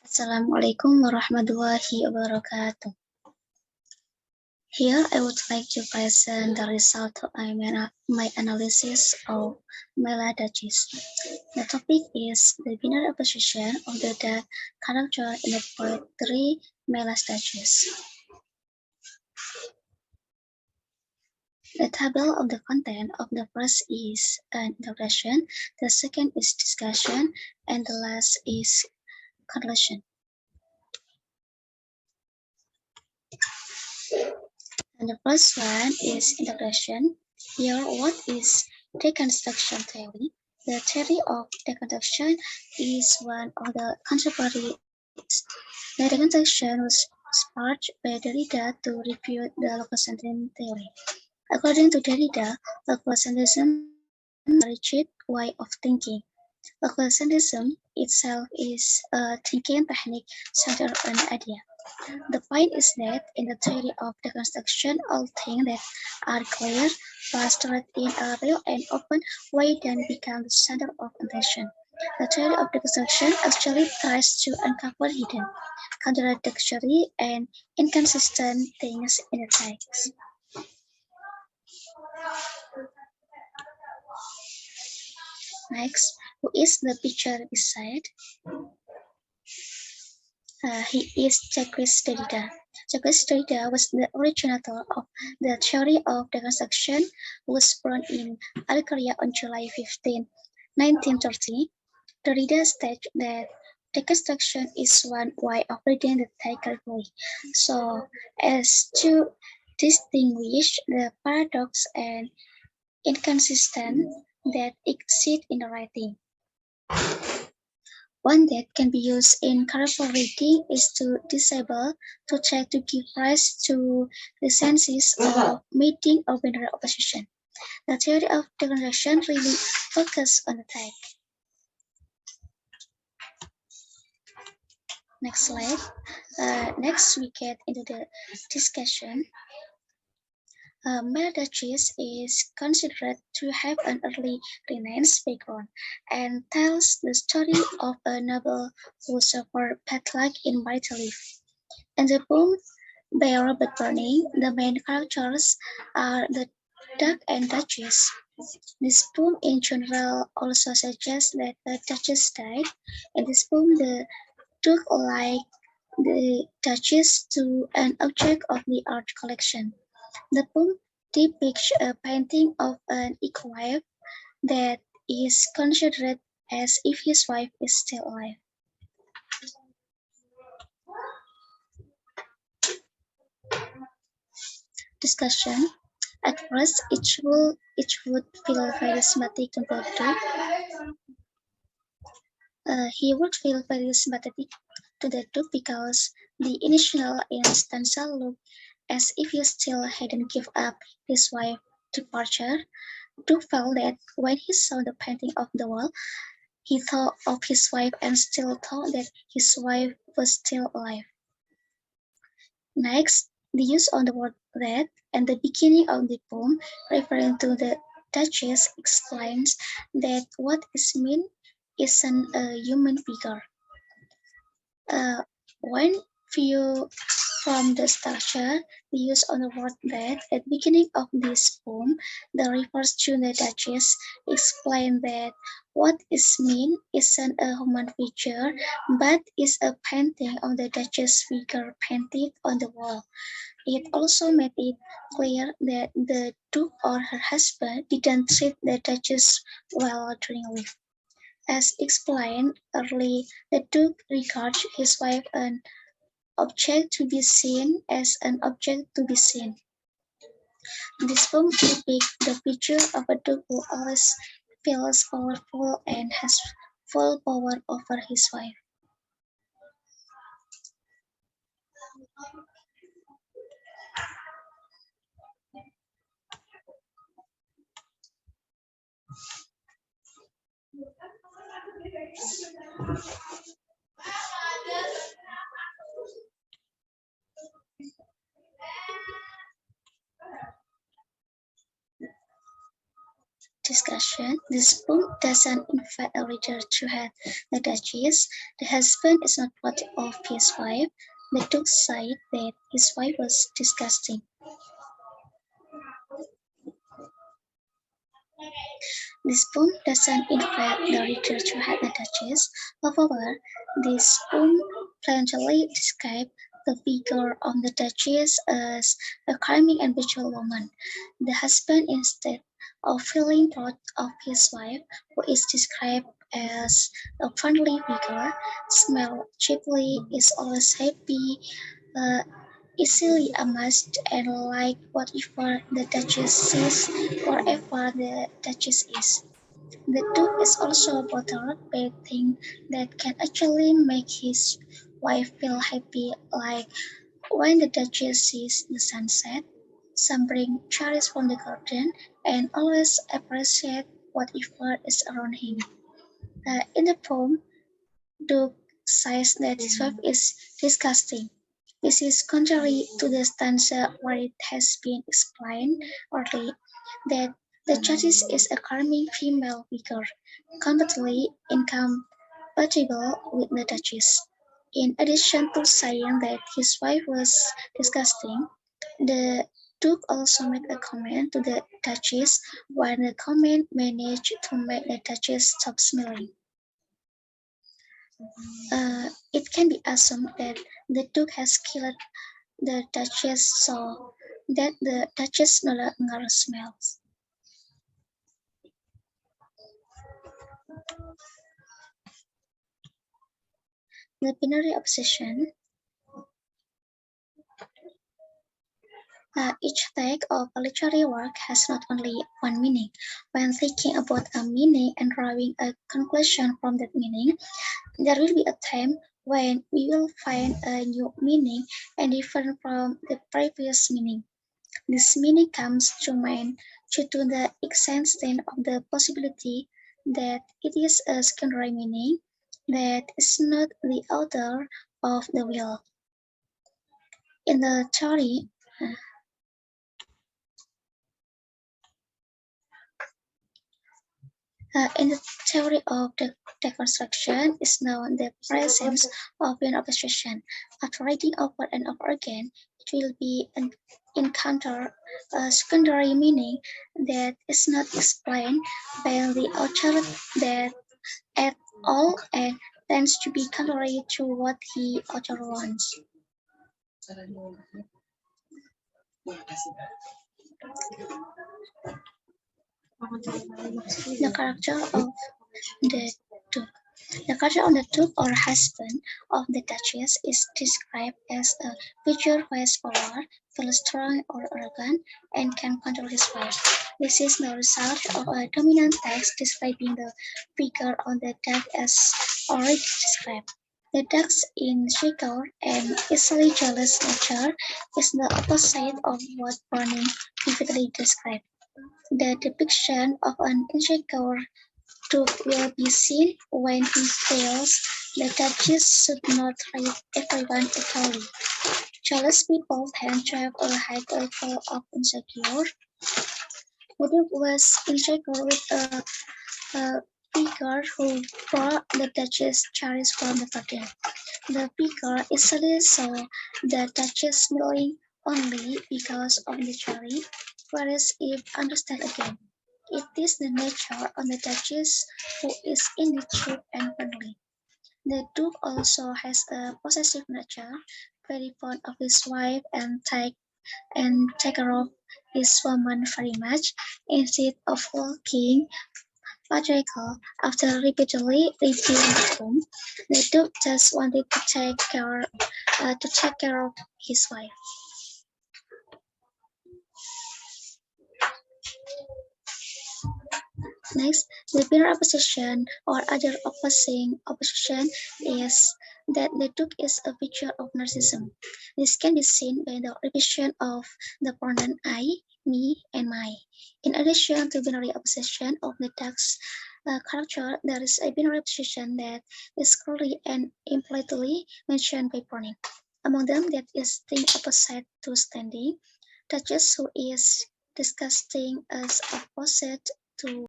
Assalamualaikum warahmatullahi wabarakatuh. Here I would like to present the result of my analysis of Last Duchess. The topic is the binary opposition of the dead character in the poetry Last Duchess. The table of the content of the first is an introduction, the second is discussion, and the last is conclusion. And the first one is introduction. Here, what is deconstruction theory? The theory of deconstruction is one of the contemporary theories. The deconstruction was sparked by Derrida to refute the logocentrism theory. According to Derrida, logocentrism is a rigid way of thinking. Logocentrism itself is a thinking technique centered on an idea. The point is that in the theory of deconstruction, all things that are clear, plastered in a real and open way then become the center of attention. The theory of deconstruction actually tries to uncover hidden, contradictory, and inconsistent things in the text. Next, who is the picture beside? He is Jacques Derrida. Jacques Derrida was the originator of the theory of deconstruction, who was born in Algeria on July 15, 1930. Derrida stated that deconstruction is one way of reading the text carefully, so as to distinguish the paradox and inconsistent that exist in the writing. One that can be used in careful reading is to disable, to check to give rise to the senses of meeting or binary opposition. The theory of deconstruction really focuses on the text. Next slide. Next we get into the discussion. Last Duchess is considered to have an early Renaissance background and tells the story of a noble who suffered bad in marital life. In the poem by Robert Browning, the main characters are the Duke and Duchess. This poem in general also suggests that the Duchess died. In this poem, the Duke like the Duchess to an object of the art collection. The poem depicts a painting of an ex-wife that is considered as if his wife is still alive. Discussion. At first, each would feel very sympathetic to the Duke. He would feel very sympathetic to the Duke because the initial instance looked as if he still hadn't given up his wife's departure. Duke felt that when he saw the painting of the wall, he thought of his wife and still thought that his wife was still alive. Next, the use of the word "that" at the beginning of the poem, referring to the Duchess, explains that what is meant isn't a human figure. When viewed from the structure, the use of the word "that" at the beginning of this poem that refers to the Duchess explains that what is meant isn't a human figure, but is a painting of the Duchess figure painted on the wall. It also made it clear that the Duke or her husband didn't treat the Duchess well during life. As explained earlier, the Duke regards his wife an object to be seen as an object to be seen. This poem depicts the picture of a Duke who always feels powerful and has full power over his wife. discussion. This book doesn't invite a reader to hate the Duchess. The husband is not part of his wife. The Duke said that his wife was disgusting. This poem doesn't invite the reader to hate the Duchess. However, this poem plainly describes the figure of the Duchess as a charming and virtual woman. The husband, instead of feeling proud of his wife, who is described as a friendly figure, smile cheaply, is always happy, uh, easily amused, and like whatever the Duchess sees, wherever the Duchess is. The Duke is also bothered by things that can actually make his wife feel happy, like when the Duchess sees the sunset, some bring cherries from the garden, and always appreciate whatever is around him. In the poem, Duke says that his wife is disgusting. This is contrary to the stanza where it has been explained earlier that the judge is a charming female figure, completely incompatible with the Duchess. In addition to saying that his wife was disgusting, the Duke also made a comment to the Duchess, while the comment managed to make the Duchess stop smiling. It can be assumed that the Duke has killed the Duchess so that the Duchess no longer smells. The binary obsession. Each take of a literary work has not only one meaning. When thinking about a meaning and drawing a conclusion from that meaning, there will be a time when we will find a new meaning and different from the previous meaning. This meaning comes to mind due to the extent of the possibility that it is a secondary meaning that is not the author of the will. In the theory, in the theory of the deconstruction is known the presence of an obsession. After reading over and over again, it will be encounter a secondary meaning that is not explained by the author that at all and tends to be contrary to what the author wants. The character of the Duke. The character of the Duke or husband of the Duchess is described as a figure who has power, feels strong or arrogant, and can control his wife. This is the result of a dominant text describing the figure of the Duke as already described. The Duke's insecure and easily jealous nature is the opposite of what Browning vividly described. The depiction of an insecure Duke will be seen when he feels the Duchess should not treat everyone equally. Jealous people tend to have a high level of insecure. The Duke was insecure with a figure who brought the Duchess cherries from the garden. The figure easily saw the Duchess smiling only because of the cherry, whereas if understand again, it is the nature of the Duchess who is indeed sweet and friendly. The Duke also has a possessive nature, very fond of his wife and take care of his woman very much. Instead of walking patriarchal, after repeatedly reading the poem, the Duke just wanted to take care of his wife. Next, the binary opposition or other opposing opposition is that the Duke is a feature of narcissism. This can be seen by the repetition of the pronoun I, me, and my. In addition to binary opposition of the Duke's character, there is a binary opposition that is clearly and implicitly mentioned by Browning. Among them, that is thing opposite to standing, Duchess who is disgusting as opposite to